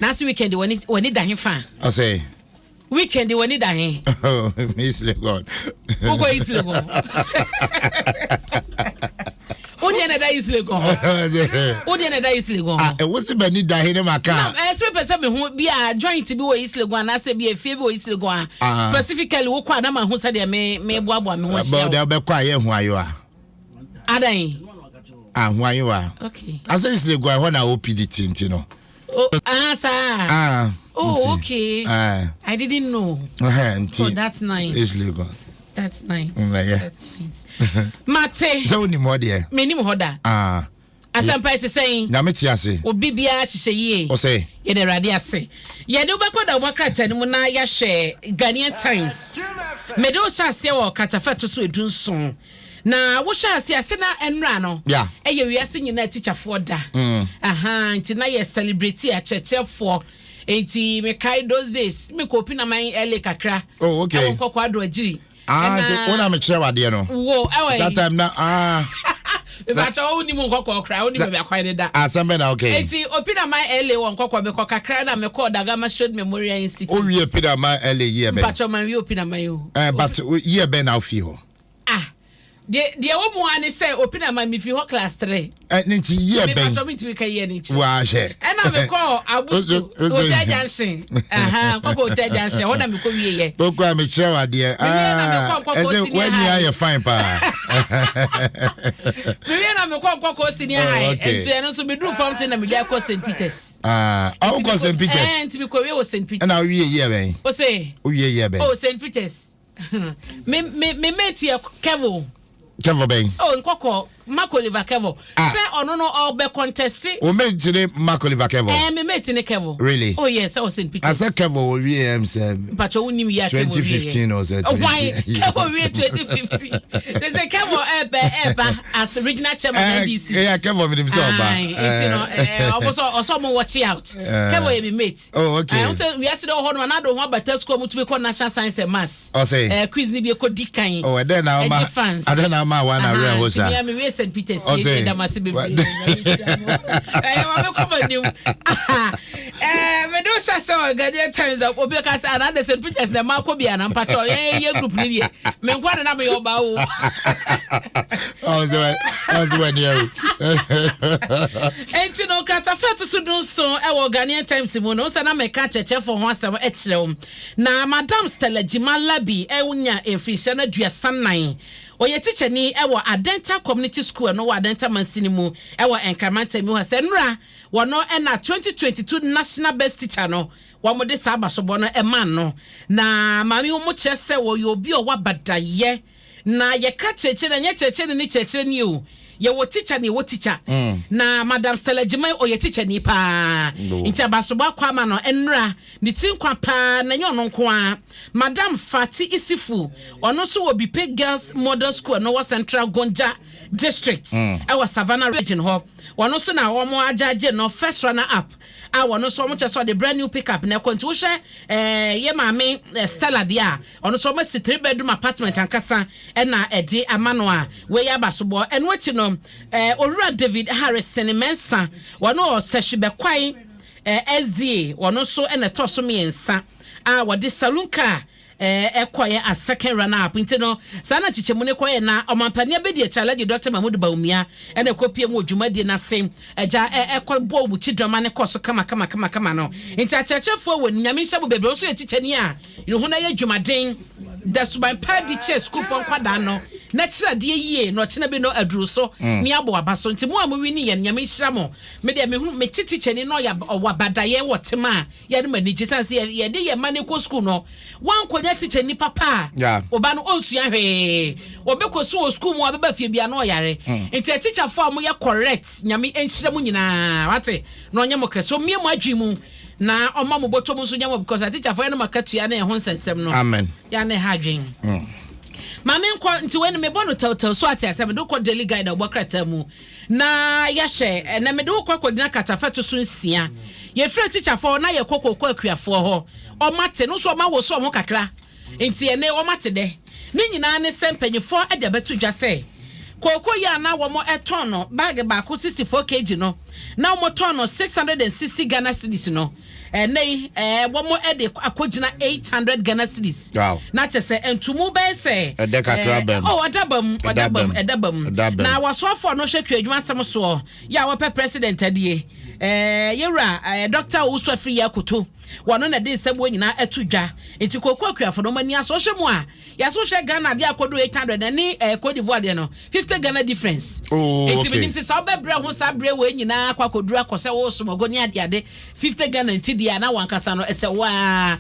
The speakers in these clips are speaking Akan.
Last weekend when it da fan. I say weekend when it da he. Oh, Miss Legon. Who go is Legon? Onion that is Legon. Onion that is Legon. What's the Benny da he ma ka? I expect who be a joint to be wo is Legon I say be a favor is Legon. Specifically wo kwa na ma hu say me boabo me ho share. But they be kwa ye hu ayo a. Adan. Hu ayo a. Okay. I say is Legon when I OPD tinti no. Oh, sir. Oh, okay. I didn't know. Oh, that's nice. It's legal. That's nice. Yeah. That's nice. Mate. So ni mo de. Me ni mo hoda. Asampa te saying. Na me ti ase. Obi bia hihye ye. O say. Ye de rade ase. Ye de obekoda obakra ni mu na ya share Ghanaian Times. Me do sha ase wo katafa to so edunson. Na wo sha ase na enra no. Yeah. Eye wiase nyina teacher for da. Nti na ye celebrate a chechefo. Enti me kai those days me ko pina man ele kakra. Oh, okay. E ko kwado agiri. Nti wona me kire wade no. Wo, that time na But only mo kokko kra only me akwai da. Asambe na okay. Enti opina man ele won kokko be kakra na me call Dagama Showed Memorial Institute. O wie pina man ele ye be. But man we opina man yo. But ye be na ofi ho. The woman say open a man if you class 3. Nti ye ben. Me to make a year ni. Wa she. And I call Abusu Hotel Jansen. Hotel Jansen. What am I call ye? Oko am kire wade. When you are fine pa. Me na me call senior high. And so me do fountain na me dey call St. Peter's. How call St. Peter's? And we call we St. Peter's. And now we ye ben. O say. We ye ben. Oh St. Peter's. Me mate here Kevo. Kevo ben. Oh, nkoko Mark Oliver Kevo. Say ono no all be contest. O mate ni Mark Oliver Kevo. Me mate ni Kevo. Really? Oh yes, I was in Peter. I said Kevo we say. But you wouldn't ya 2015 or so. Why Kevo we 2015? They say Kevo eba as original chairman of NBC. Yeah, Kevo with himself ba. It's also mo watch out. Kevo me mate. Oh, okay. I say we yesterday ho no na do ho better school mo to be call National Science and Maths. Oh say. Quiz ni be ko dikan. Oh, then now ma one area was that. Me we St. Peter's. Da must be. Me do so Ghanaian Times that obi ka say another St. Peter's na ma ko bia na mpacho ye group ni die. Me nkwa na me oba o. Oh, when you. Enti no kata fetu so dun so e wo Ghanaian Times mu no so na me ka cheche for ho asem e kire na Madam Stella Jimalabi e wunya efisha na duasanan oye teacher ni ewo Adenta Community School no Adenta Mansini mu ewo Enkamanta mu ha se nra wono na 2022 National Best Teacher no wo de sa abasobo no e man no na mami wo mo kire se wo yo bi o wabadaye na ye ka cheche na nye cheche ni cheche ni o ye wo teacher ni wo teacher na Madam Stella Jimai oye teacher ni pa nti abasobo akwa ma no enra ni tinkwa pa na nyo no nko a Madam Fati Isifu ono so wo Bipe Girls Model School no Central Gonja District our Savannah region ho wono so na wo mo ajaje no first runner up a wono so mo cheso the brand new pickup na konti wo hwe ye maame Stella dia ono so mo 3 bedroom apartment ankasa na ede amano a we ya basobo eno achi no Owura David Harrison Mensa wono sehwebekwai SDA wono so na toso miensa a wode salunka ekoye a second runner up intino sana chichemu ne koye na omampania be die challenge Dr. Mahmoud Baumia ene kopie mu odwumadi na sem eja ekɔbɔ obuchi doma ne kɔso kama no nti achachefo wɔ nyame nhyɛ bo bebre so etichani a yehu na ye dwumaden da suban party che school for kwada no na kyerɛ de yie no kyena bi no aduru so ne abo abaso nti mu a mu wini ye nyame nhyira mo me de me titichani no ya wabadaye wotema ye ne manigi sanse ye de ye mane ko school no wan konya tichani papa oba no onsua hwe obekɔso school mu abeba fie bia no yare nti teacher form ye correct nyame nhyira mu nyina wate no nyamo kreso mie mu adwi mu na oma mo boto mu so nyamo because teacher for no makatua na ho nsensem no amen ya na hadwen mame nko nti wen me bono tel so ati asem do ko daily guide obokrata mu na ya hye na me do ko kodina katafeto so nsia ye free teacher for na ye kokoko akuafo ho o mate no so ma wo so mo kakra nti ene o mate de ni nyina ne sempanyefo ade beto dwa se koko ya na wo mo eton no bag ba ko 64 kg no na wo ton no 660 Ghana cedis no nei womo ede akogina 800 Ghana cedis na chese entumu be se edekakra odabam na wasofo no hwekwa adwuma sem so ya wo president adie yewra Dr. Uswafri Yakuto wano na de nsebo nyina atudwa enti kokwakuafo no mani aso hwemu a yaso hwe Ghana de akodo 800 na ni Cote d'Ivoire de no 50 Ghana difference enti binim se sa obebre ho sa bre we nyina akwakodu akose wo somogo ni ade 50 Ghana enti dia na wankasa no ese wa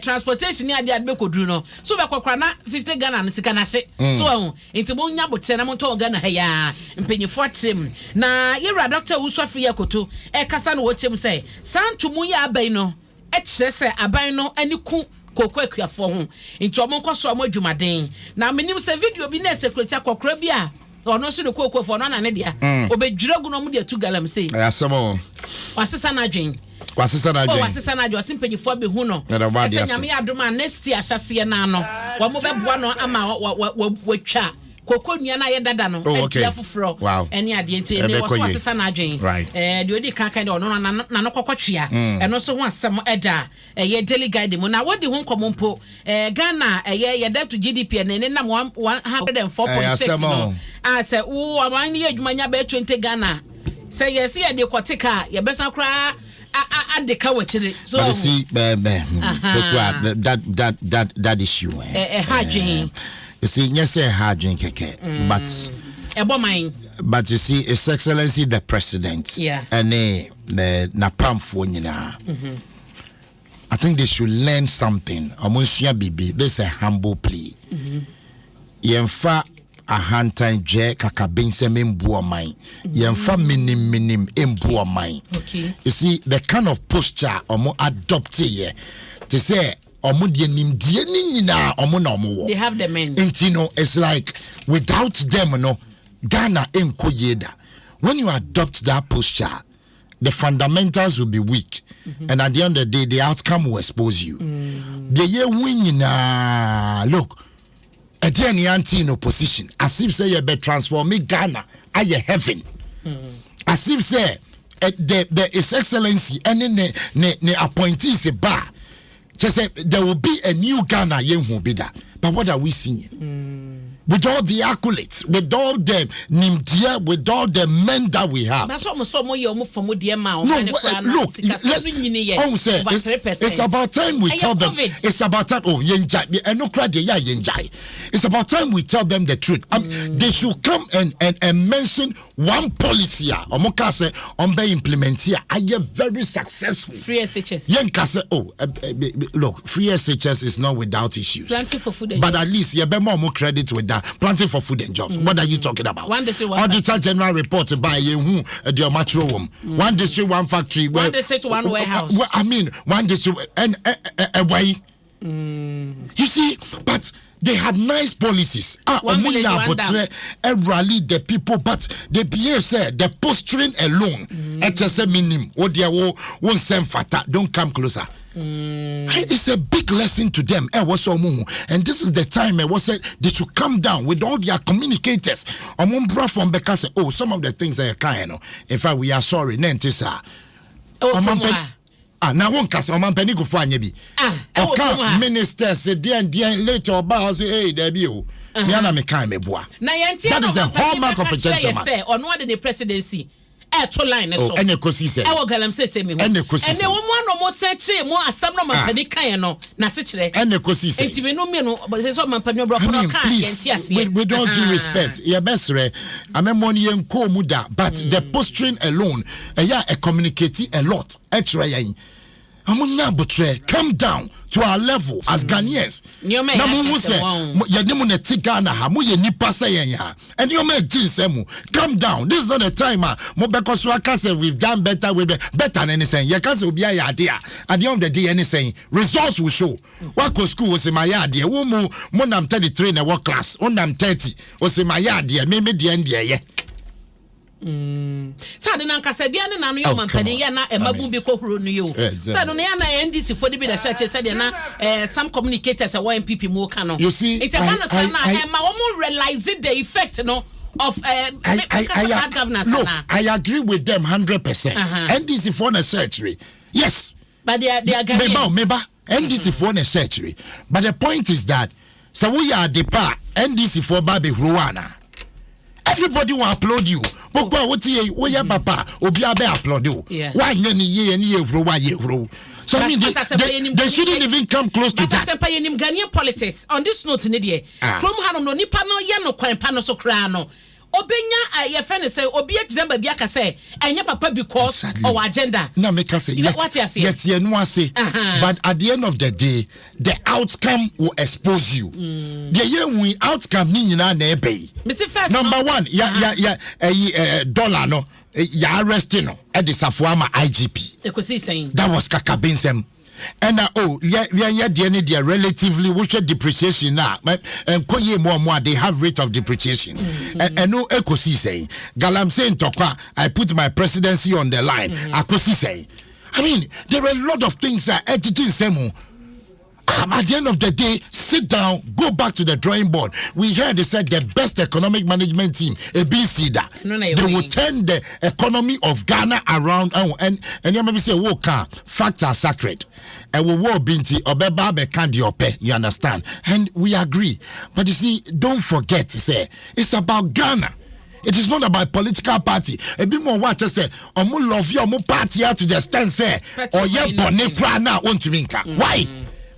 transportation ni ade be kodu no so be kwakwa na 50 Ghana no sika na se so enti mo nya bote na mo to Ghana ha ya mpenyifo tem na yewra Dr. Uswafri Yakuto kasa no wo tem say santumu ya abai no etchese aban no aniku kokwakuafo ho nti omonkoso omadwumaden na menim se video bi na security akokora bi a ono so ne kokwafo no na ne dia obedwiragu no mu de atu galam sei ayasemo wasesa na adwen osimpanyifo be hu no ese nyame Adom next year asase na no wo mo beboa no ama watwa kokonua na ye dada no etia foforo eni ade enti ne wo so asesa na adwen de odi kankan de ono na no kokotwea eno so ho asem eda ye daily guide mu na wodi ho nkomompo Ghana ye that to GDP ne na 104.6 no say wo aman ye adwuma nya be 20 Ghana say yes ye de kotika ye besa kra adeka wachire so but see that issue hardwin you see yes hardwin keke but you see His Excellency the President and na pamfo nyina I think they should learn something omonsia bibi this is a humble plea yemfa ahantan je kakabense membuoman yemfa minim embuoman you see the kind of posture omo adopt here to say omo de nimdie ni nyina omo na omo wo they have the men it's like without them no Ghana enko yeda when you adopt that posture the fundamentals will be weak and at the end of the day the outcome will expose you the year winning look Etienne Yanti in opposition as if say you be transform Ghana aye heaven as if say the His Excellency and ne appointees a bar just say there will be a new Ghana yen be that but what are we seeing with all the accolades, with all the nimdia, with all the men that we have. That's almost so more from dear man. Look, it's about time we tell them. It's about time. Oh, yenjai, and no cry, yeah, yenjai. It's about time we tell them the truth. They should come and mention one policy. Omokase on be implement here. I am very successful. Free SHS. Yenkase. Oh, look, free SHS is not without issues. Plenty for food and but at least you be more credit with that. Planting for food and jobs. What are you talking about? One district, one Auditor General report by you the metro room. One district, one factory. One district, one warehouse. I mean, one district and a way. You see, but they had nice policies. Rally the people, but they behave say the posturing alone. Minim. Won't send fata. Don't come closer. It's a big lesson to them. And this is the time they should come down with all their communicators. From because some of the things are kind. In fact, we are sorry. Now one cast on Penny go for Yebi. Minister said, dear, later about say, hey, there be you. That is the hallmark of a gentleman. On one of the presidency. To line so ene kosi se e wo galam se mi ho ene wo mo no mo se che mo asam no mampani kan no na se kire ene kosi se enti me no mi no se so mampani bro no kan yenti ase we don't do respect ye besre amemoni yen ko mu da but the posturing alone a communicate a lot extra yen amunya botre come down to our level as Ghanaians. Na mu say ye ni mu na ti Ghana ha mu ye nipa say yen ha. And you make jinsemu. Calm down. This is not the time mo because we can say we've done better better than anything. You can say obi ya ade at the end of the day anything results will show. What go school was my yard there. Wo mo nam 33 na work class. On nam 30 was my yard there. Me the end there. Sade na nkasa bia ne nanu yo mampani ya na emabu bi kohuro no yo sade no ya na NDC for the bi da church sade na some communicators a YMPP mo ka no you see it's a kind of ma wo realize the effect no of governance. Look, I agree with them 100%. NDC for the surgery. Yes. But they are Ghanaians. Meba NDC for a searchery. But the point is that so we are the part NDC for Baby Ruana. Everybody will applaud you. But what you papa Obia be applaud you. Why ye so I mean they shouldn't even come close to that. Ghanaian politics on this note Nidia. From Hanom nipa no ye no kwan pa no so kra no. Obenya your friend say obi exam bia ka say enya papa because our agenda. Na make us say yet ye no say. But at the end of the day the outcome will expose you. The year we outcome ni nyina na ebe. Number 1 dollar no ya arresting no e de safuama IGP. That was Kakabensem. And they relatively which depreciation now they have rate of depreciation and no ekosi say galam saying tokwa I put my presidency on the line akosi say I mean there are a lot of things that editing semu. At the end of the day, sit down, go back to the drawing board. We heard they said the best economic management team, ABC, they will turn the economy of Ghana around. And you maybe say, facts are sacred. And we will be obeba bekandi ope. You understand? And we agree. But you see, don't forget to say it's about Ghana. It is not about political party. A bit more what I say. Omu love you, omu party out to the stand say. Or ye bonne prana want to minka. Why?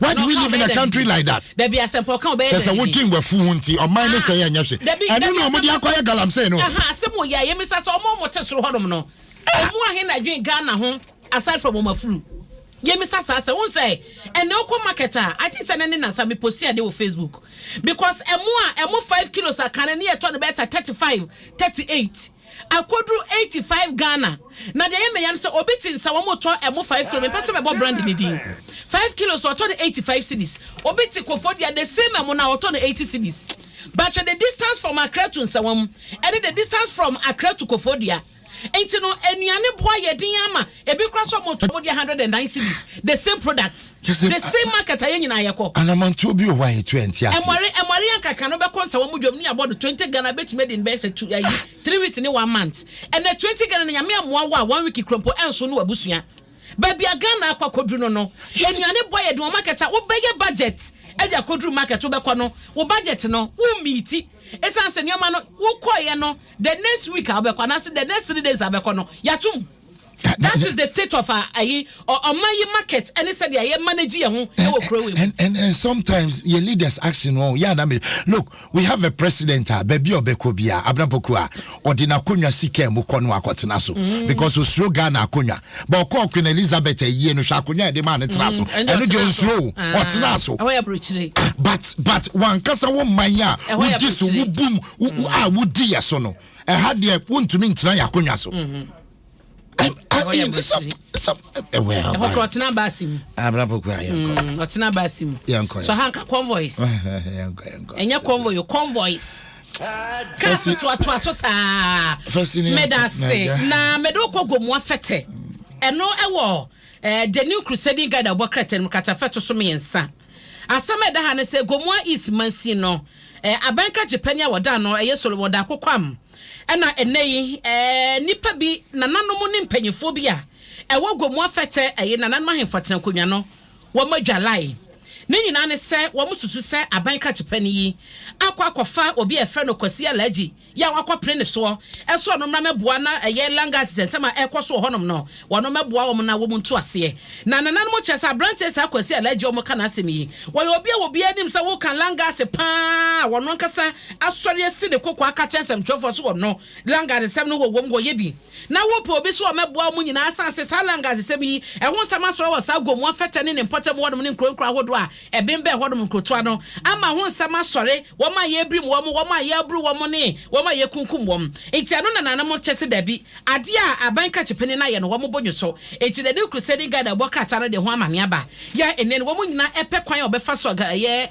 Why do we live in a country like that? There be a simple come be. There's a working with funti or minus say anything. I don't know what you acquire galam say no. Some ya ye misa so mo mote so hodom no. Omu ahe na dwen Ghana ho aside from omafuru. Ye misa say won say and no ko marketer. I think say na sa me post here dey on Facebook. Because emu 5 kilos akana na to the better 35, 38. Akodru 85 Ghana. Na de ye me yan say obitin sa wo mo to emu 5 kilos. Me pese me bo brand ni din. 5 kilos or 85 cities. Obiti Kofodia the same amount or 80 cities. But the distance from Accra to Nsawam and the distance from Accra to Kofodia. Ain't no any boy yama a big cross of 109 cities. The same products. The same market I in Ayako. And I'm on to be why 20. And Marianka cannot be about 20 Ghana bet made in best 3 weeks in 1 month. And the 20 Ghana Yamia 1 week crumple and so no abusia. Baby Ghana kwa kodru no enuane boy do market wo beye budget e dia kodru market wo be kono wo budget no wo meet esanse nyoma no wo koye no the next week abekwa na the next 3 days abekwa no yatum. That is the state of or my market and it said yeah manage and sometimes your leaders action look we have a president baby obekobia abrapokua odina konya sike mu kono akotena so because osro Ghana konya but call Queen Elizabeth ye no hwa konya de man tena so and no osro otena so but one kasa wo manya wo diso wo boom wo di ya so no e had de wontumi ntena yakonya so I mean, it's well. What's not basim? What's not basim? So, Hanka convoys. And your convoys. Kasi to so medase na medoko go mo afete. Eno ewo the new crusading guide abokret en kata feto so me nsa. Asama da ha ne se gomo is mansi no. Abanka jepania woda no eyesolo woda kokwam. Ena eneyi nipa bi nananom ne mpanyefo bi a ewo gomu afete nananom ahemfatena konwa no wo madwalai ne nyina ne se wo mususu se abanka chepani yi akwakofa obi efe no kwasi alaji ya wakopre ne so eso no na meboa na langas sensema ekoso honom no wono meboa wo na wo muntu ase na nananom chesa branches akwasi alaji o mo kana asemi wo obi anim se wo kan langas pa wono nkasa asori esi ne kokko aka chensem twofo so wono langas sem no wo wo yebi na wo po obi so o meboa mo nyina asanse sa langas sem yi ehun sama so wo sa gomu afete ne mpotem wodom ne nkronkro ahodo a ebembe hodom nkrotoa no ama hun sama sore wo ma ye brim wo ma ye abru wo ne wo ma ye kunkum wo enti anu na nanam chese dabi ade a abanka chepeni na ye no wo bonyo so enti the crusade guide abokata na de ho amane aba ya enen wo nyina epe kwan obefa so ga ye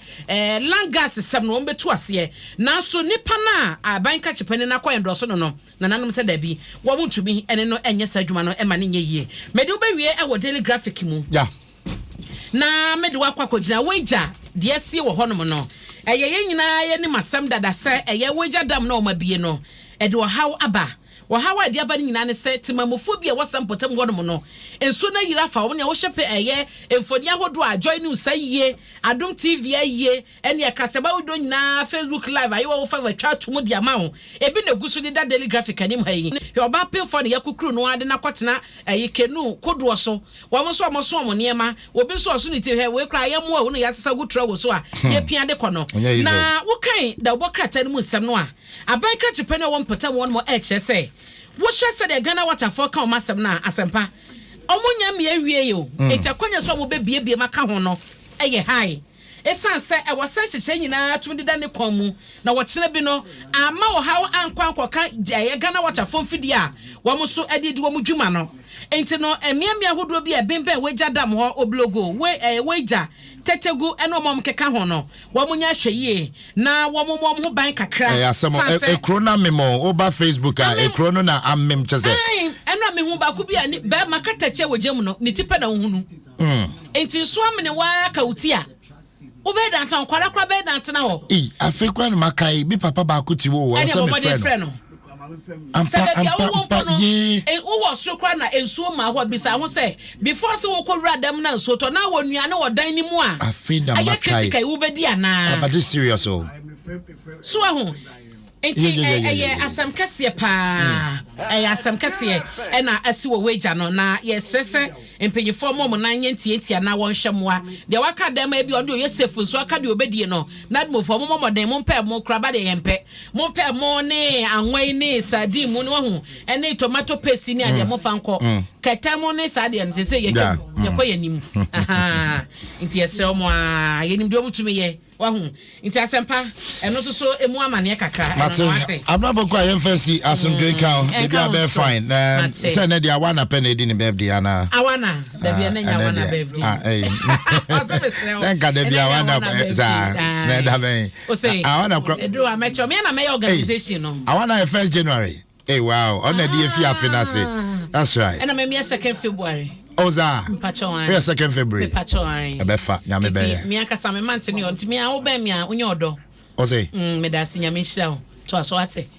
langas sem no wo betu ase na so nipa na abanka chepeni na kwa endo so no nanam se dabi wo ntumi ene no enye sa adwuma no ema ne nye yie mede wo bewie e wo daily graphic mu ya na mede wakwakodina weja de sie wo honom no eye nyina ye ni masam dada se eye weja dam na o mabie no e de haw aba wa hawa dia ba ni nyina ne se timamofo bia wasam potam godom no enso na yira fa wo ne wo hyepe eye emfoni ahodo a join nu sayiye Adom TV ayiye ene ya kaseba wo do nyina Facebook live ayi wo fa twa tum dia ma ho ebi na gusu ni da daily graphic anim hayi he oba pemfo ne yakukuru no ade na kwatena kenu kodo so wo mo so mo niema obi so ni te he we kra ye mo a wo no ya sesa gutra wo so a ye pia de kono na wo kan da wo krata ne mu nsem no a aban krata pe ne wo potam won mo say wo hye se de Ghana waterfall kan o masem na asempa omunya me awie yo etakwanya so mo be biebie maka ho no eye hai esan se e wasan hyehye nyina tumdida ne kon mu na wokyena bi no ama wo hawo ankwankoka ye Ghana waterfall fidi a wo mo so adidi wo mo dwuma no enti no emiamia hodo bi e bemben weja dam ho oblogo weja tetegu eno mom keka ho no wo mo nya hweye na wo mo ho ban kakra krona memo oba Facebook a krono na ammem chese eno me hu ba ku bi a ba makatache wogem no ni tipa na hunu enti so amene wa ka utia obe dan tan kwara kwara be dan tan ho afekwa no makai bi papa ba ku ti wo so me friend no ampa ye wo so kwara na ensuo ma ho bisa ho say before se wo kwura dam na nsuo to na wo nuane wo dan ni mu a afenda makai aye critical wo be dia na but this serious so ho enti asam kase pa asam kase na asi wo weja no na yesese empanyefo mo na nyentie na won hwemwa de waka dem e bi on de yosefu so aka de obedie no na dmofo mo modem mo mpe mo kraba de yempe mo mpe mo ne anwan ne sadi mu ne ho ene tomato paste ni ade mo fanko keta mo ne sadi en se ye yanim aha enti yese mo a yenim de obutumi ye wahu nti asempa eno so emu amane kakra eno ase abrabo kwa yemfasi asumdwe kan e bia be fine say na dia wana pen edi ni birthday ana awana da bia na nya wana birthday enka da bia wana za na da ben awana edu amecho me na me organization no awana 1st January wow on the fi afinase that's right and me 2nd February Oza. Mpacho. 2nd February. Mpacho. Ebefa, nyame be. Mi akasa me mante ni on ti mi a wo be mi a onye odo. Oze. Me da si nyame hira o. To aso ate.